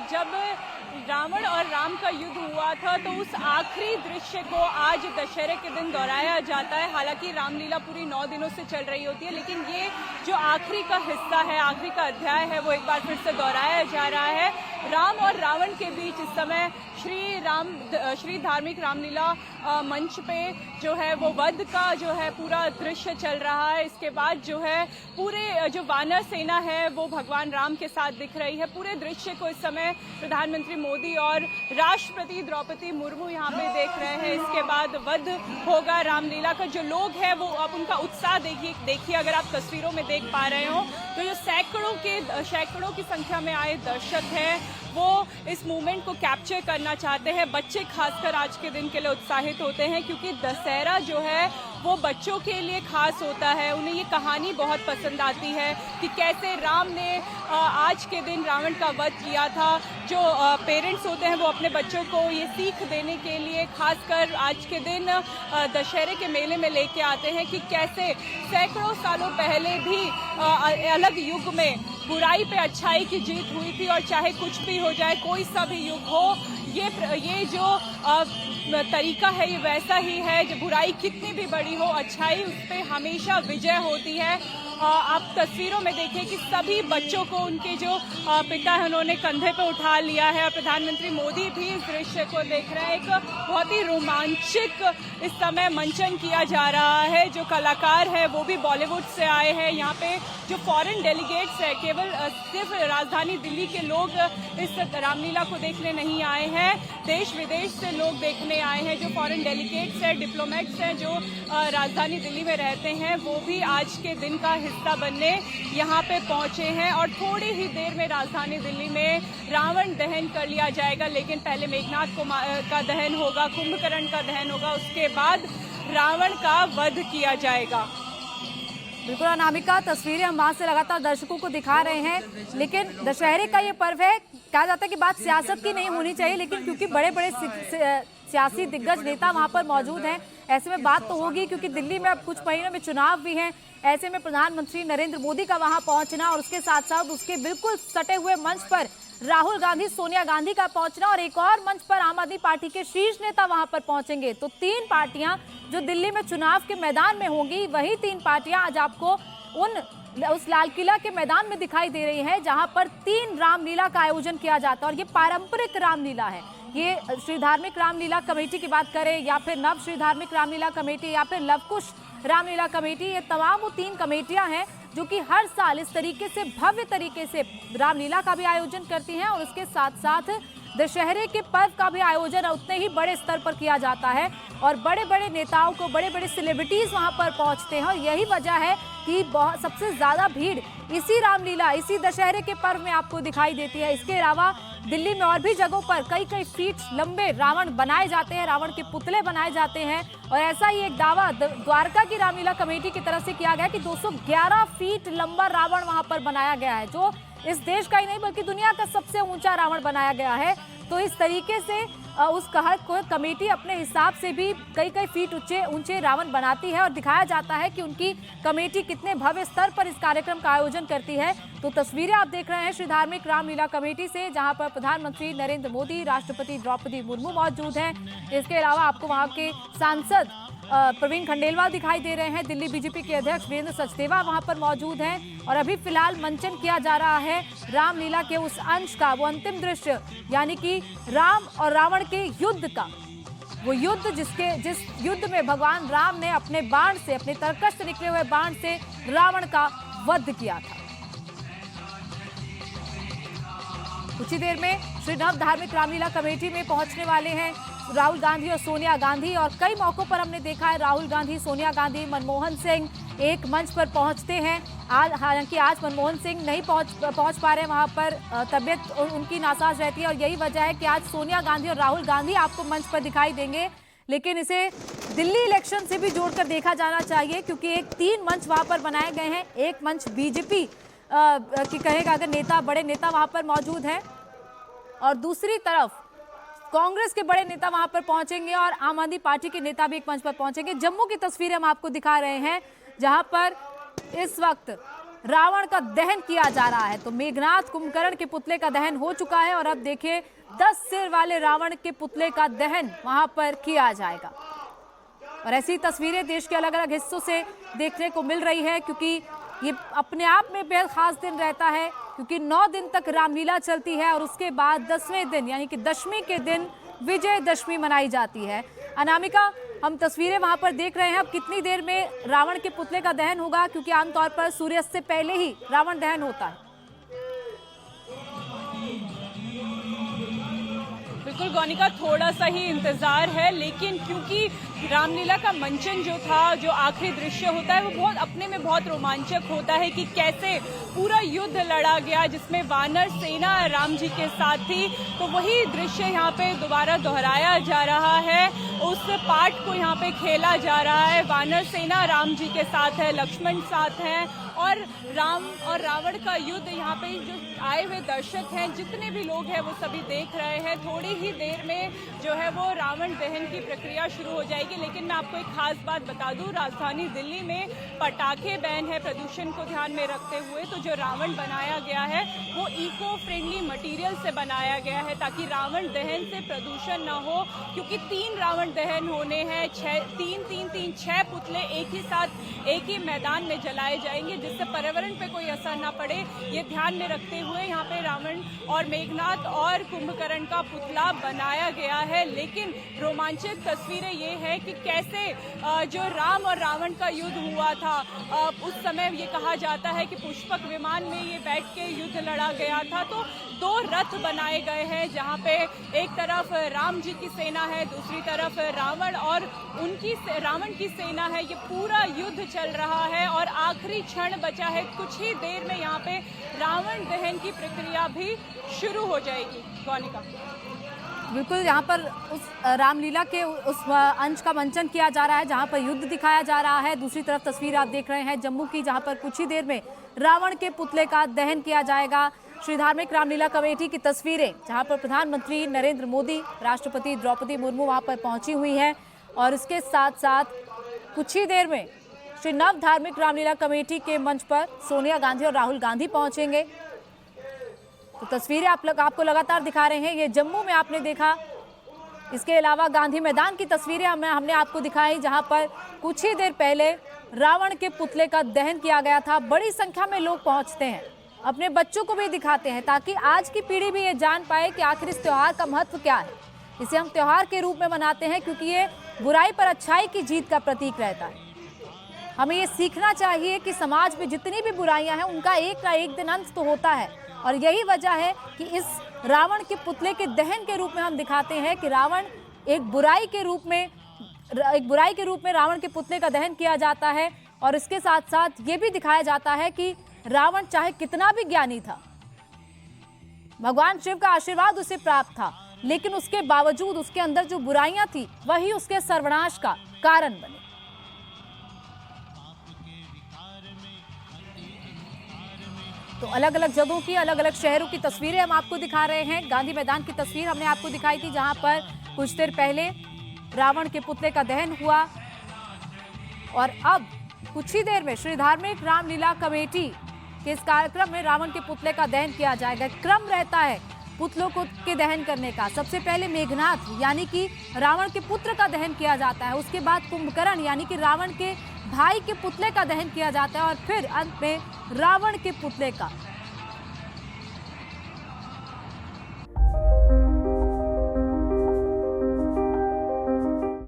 जब रावण और राम का युद्ध हुआ था तो उस आखिरी दृश्य को आज दशहरे के दिन दोहराया जाता है। हालांकि रामलीला पूरी 9 दिनों से चल रही होती है, लेकिन ये जो आखिरी का हिस्सा है, आखिरी का अध्याय है, वो एक बार फिर से दोहराया जा रहा है। राम और रावण के बीच इस समय श्री धार्मिक रामलीला मंच पे जो है वो वध का जो है पूरा दृश्य चल रहा है। इसके बाद जो है पूरे जो वानर सेना है वो भगवान राम के साथ दिख रही है। पूरे दृश्य को इस समय प्रधानमंत्री मोदी और राष्ट्रपति द्रौपदी मुर्मू यहाँ पे देख रहे हैं। इसके बाद वध होगा रामलीला का। जो लोग हैं वो अब उनका उत्साह देखिए अगर आप तस्वीरों में देख पा रहे हो तो जो सैकड़ों की संख्या में आए दर्शक हैं वो इस मूवमेंट को कैप्चर करना चाहते हैं। बच्चे खासकर आज के दिन के लिए उत्साहित होते हैं क्योंकि दशहरा जो है वो बच्चों के लिए खास होता है। उन्हें ये कहानी बहुत पसंद आती है कि कैसे राम ने आज के दिन रावण का वध किया था। जो पेरेंट्स होते हैं वो अपने बच्चों को ये सीख देने के लिए खासकर आज के दिन दशहरे के मेले में लेके आते हैं कि कैसे सैकड़ों सालों पहले भी अलग युग में बुराई पे अच्छाई की जीत हुई थी और चाहे कुछ भी हो जाए, कोई सा भी युग हो, ये जो तरीका है ये वैसा ही है। जो बुराई कितनी भी बड़ी हो, अच्छाई उस पर हमेशा विजय होती है। आप तस्वीरों में देखिए कि सभी बच्चों को उनके जो पिता है उन्होंने कंधे पे उठा लिया है और प्रधानमंत्री मोदी भी इस दृश्य को देख रहे हैं। एक बहुत ही रोमांचक इस समय मंचन किया जा रहा है। जो कलाकार है वो भी बॉलीवुड से आए हैं। यहाँ पे जो फॉरेन डेलीगेट्स है, केवल सिर्फ राजधानी दिल्ली के लोग इस रामलीला को देखने नहीं आए हैं, देश विदेश से लोग देखने आए हैं। जो फॉरेन डेलीगेट्स हैं, डिप्लोमेट्स हैं जो राजधानी दिल्ली में रहते हैं, वो भी आज के दिन का हिस्सा बनने यहाँ पे पहुंचे हैं। और थोड़ी ही देर में राजधानी दिल्ली में रावण दहन कर लिया जाएगा, लेकिन पहले मेघनाथ का दहन होगा, कुंभकर्ण का दहन होगा, उसके बाद रावण का वध किया जाएगा। बिल्कुल अनामिका, तस्वीरें हम वहां से लगातार दर्शकों को दिखा रहे हैं। लेकिन दशहरे का ये पर्व है, कहा जाता है कि बात सियासत की नहीं होनी चाहिए, लेकिन क्योंकि बड़े बड़े सियासी दिग्गज नेता वहां पर मौजूद हैं, ऐसे में बात तो होगी क्योंकि दिल्ली में अब कुछ महीनों में चुनाव भी हैं। ऐसे में प्रधानमंत्री नरेंद्र मोदी का वहां पहुंचना और उसके साथ साथ उसके बिल्कुल सटे हुए मंच पर राहुल गांधी, सोनिया गांधी का पहुंचना और एक और मंच पर आम आदमी पार्टी के शीर्ष नेता वहां पर पहुंचेंगे। तो 3 पार्टियां जो दिल्ली में चुनाव के मैदान में होंगी, वही 3 पार्टियां आज आपको उस लाल किला के मैदान में दिखाई दे रही है जहां पर 3 रामलीला का आयोजन किया जाता है। और ये पारंपरिक रामलीला है। ये श्री धार्मिक रामलीला कमेटी की बात करें या फिर नव श्री धार्मिक रामलीला कमेटी या फिर लवकुश रामलीला कमेटी, ये तमाम वो 3 कमेटियां हैं जो कि हर साल इस तरीके से भव्य तरीके से रामलीला का भी आयोजन करती हैं और उसके साथ साथ दशहरे के पर्व का भी आयोजन उतने ही बड़े स्तर पर किया जाता है। और बड़े बड़े नेताओं को, बड़े बड़े सेलिब्रिटीज वहां पर पहुंचते हैं और यही वजह है कि सबसे ज्यादा भीड़ इसी रामलीला, इसी दशहरे के पर्व में आपको दिखाई देती है। इसके अलावा दिल्ली में और भी जगहों पर कई फीट लंबे रावण बनाए जाते हैं, रावण के पुतले बनाए जाते हैं। और ऐसा ही एक दावा द्वारका की रामलीला कमेटी की तरफ से किया गया कि 211 फीट लंबा रावण वहां पर बनाया गया है, जो इस देश का ही नहीं बल्कि दुनिया का सबसे ऊंचा रावण बनाया गया है। तो इस तरीके से उस कमेटी अपने हिसाब से भी कई फीट ऊंचे रावण बनाती है और दिखाया जाता है कि उनकी कमेटी कितने भव्य स्तर पर इस कार्यक्रम का आयोजन करती है। तो तस्वीरें आप देख रहे हैं श्री धार्मिक रामलीला कमेटी से, जहां पर प्रधानमंत्री नरेंद्र मोदी, राष्ट्रपति द्रौपदी मुर्मू मौजूद हैं। इसके अलावा आपको वहां के सांसद प्रवीण खंडेलवाल दिखाई दे रहे हैं। दिल्ली बीजेपी के अध्यक्ष वीरेंद्र सचदेवा वहां पर मौजूद हैं। और अभी फिलहाल मंचन किया जा रहा है रामलीला के उस अंश का, वो अंतिम दृश्य, यानी कि राम और रावण के युद्ध का। वो युद्ध जिस युद्ध में भगवान राम ने अपने बाण से, अपने तरकश से निकले हुए बाण से रावण का वध किया था। कुछ ही देर में श्री नव धार्मिक रामलीला कमेटी में पहुंचने वाले हैं राहुल गांधी और सोनिया गांधी। और कई मौकों पर हमने देखा है राहुल गांधी, सोनिया गांधी, मनमोहन सिंह एक मंच पर पहुंचते हैं। आज हालांकि आज मनमोहन सिंह नहीं पहुंच पा रहे, वहां पर तबीयत उनकी नासाज रहती है और यही वजह है कि आज सोनिया गांधी और राहुल गांधी आपको मंच पर दिखाई देंगे। लेकिन इसे दिल्ली इलेक्शन से भी जोड़कर देखा जाना चाहिए क्योंकि 3 मंच वहां पर बनाए गए हैं। एक मंच बीजेपी की कहेगा अगर नेता, बड़े नेता वहां पर मौजूद हैं और दूसरी तरफ कांग्रेस के बड़े नेता वहां पर पहुंचेंगे और आम आदमी पार्टी के नेता भी एक मंच पर पहुंचेंगे। जम्मू की तस्वीरें हम आपको दिखा रहे हैं जहां पर इस वक्त रावण का दहन किया जा रहा है। तो मेघनाथ कुंभकर्ण के पुतले का दहन हो चुका है और अब देखिए 10 सिर वाले रावण के पुतले का दहन वहां पर किया जाएगा। और ऐसी तस्वीरें देश के अलग अलग हिस्सों से देखने को मिल रही है, क्योंकि ये अपने आप में बेहद खास दिन रहता है, क्योंकि 9 दिन तक रामलीला चलती है और उसके बाद 10वें दिन यानी कि दशमी के दिन विजयदशमी मनाई जाती है। अनामिका, हम तस्वीरें वहां पर देख रहे हैं। अब कितनी देर में रावण के पुतले का दहन होगा, क्योंकि आमतौर पर सूर्यास्त से पहले ही रावण दहन होता है। बिल्कुल गौनिका, थोड़ा सा ही इंतजार है, लेकिन क्योंकि रामलीला का मंचन जो था, जो आखिरी दृश्य होता है, वो बहुत अपने में बहुत रोमांचक होता है कि कैसे पूरा युद्ध लड़ा गया जिसमें वानर सेना राम जी के साथ थी। तो वही दृश्य यहाँ पे दोबारा दोहराया जा रहा है, उस पार्ट को यहाँ पे खेला जा रहा है। वानर सेना राम जी के साथ है, लक्ष्मण साथ है और राम और रावण का युद्ध यहाँ पे जो आए हुए दर्शक हैं, जितने भी लोग हैं, वो सभी देख रहे हैं। थोड़ी ही देर में जो है वो रावण दहन की प्रक्रिया शुरू हो जाएगी। लेकिन मैं आपको एक खास बात बता दूं, राजधानी दिल्ली में पटाखे बैन है प्रदूषण को ध्यान में रखते हुए। तो जो रावण बनाया गया है वो इको फ्रेंडली मटेरियल से बनाया गया है, ताकि रावण दहन से प्रदूषण ना हो, क्योंकि 3 रावण दहन होने हैं। 6 पुतले एक ही साथ एक ही मैदान में जलाए जाएंगे, जिससे पर्यावरण पे कोई असर ना पड़े। ये ध्यान में रखते हुए यहाँ पे रावण और मेघनाथ और कुंभकर्ण का पुतला बनाया गया है। लेकिन रोमांचक तस्वीरें ये है कि कैसे जो राम और रावण का युद्ध हुआ था, उस समय ये कहा जाता है कि पुष्पक विमान में ये बैठ के युद्ध लड़ा गया था। तो 2 रथ बनाए गए हैं, जहाँ पे एक तरफ राम जी की सेना है, दूसरी तरफ रावण और रावण की सेना है। ये पूरा युद्ध चल रहा है और आखिरी क्षण बचा है। कुछ ही देर में यहाँ पे रावण दहन की प्रक्रिया भी शुरू हो जाएगी। गौनिका, बिल्कुल, यहाँ पर उस रामलीला के उस अंश का मंचन किया जा रहा है जहाँ पर युद्ध दिखाया जा रहा है। दूसरी तरफ तस्वीर आप देख रहे हैं जम्मू की, जहाँ पर कुछ ही देर में रावण के पुतले का दहन किया जाएगा। श्री धार्मिक रामलीला कमेटी की तस्वीरें, जहाँ पर प्रधानमंत्री नरेंद्र मोदी, राष्ट्रपति द्रौपदी मुर्मू वहाँ पर पहुंची हुई हैं और इसके साथ साथ कुछ ही देर में श्री नव धार्मिक रामलीला कमेटी के मंच पर सोनिया गांधी और राहुल गांधी पहुंचेंगे। तो तस्वीरें आपको लगातार दिखा रहे हैं। ये जम्मू में आपने देखा, इसके अलावा गांधी मैदान की तस्वीरें हमने आपको दिखाई, जहां पर कुछ ही देर पहले रावण के पुतले का दहन किया गया था। बड़ी संख्या में लोग पहुंचते हैं, अपने बच्चों को भी दिखाते हैं, ताकि आज की पीढ़ी भी ये जान पाए कि आखिर इस त्योहार का महत्व क्या है। इसे हम त्योहार के रूप में मनाते हैं क्योंकि ये बुराई पर अच्छाई की जीत का प्रतीक रहता है। हमें ये सीखना चाहिए कि समाज में जितनी भी बुराइयां हैं, उनका एक ना एक दिन अंत तो होता है। और यही वजह है कि इस रावण के पुतले के दहन के रूप में हम दिखाते हैं कि रावण एक बुराई के रूप में रावण के पुतले का दहन किया जाता है। और इसके साथ साथ ये भी दिखाया जाता है कि रावण चाहे कितना भी ज्ञानी था, भगवान शिव का आशीर्वाद उसे प्राप्त था, लेकिन उसके बावजूद उसके अंदर जो बुराइयां थी वही उसके सर्वनाश का कारण बने। तो अलग अलग जगहों की, अलग अलग शहरों की तस्वीरें हम आपको दिखा रहे हैं। गांधी मैदान की तस्वीर हमने आपको दिखाई थी, जहां पर कुछ देर पहले रावण के पुतले का दहन हुआ और अब कुछ ही देर में श्री धार्मिक रामलीला कमेटी के इस कार्यक्रम में रावण के पुतले का दहन किया जाएगा। क्रम रहता है पुतलों को के दहन करने का। सबसे पहले मेघनाथ यानी कि रावण के पुत्र का दहन किया जाता है, उसके बाद कुंभकर्ण यानी कि रावण के भाई के पुतले का दहन किया जाता है और फिर अंत में रावण के पुतले का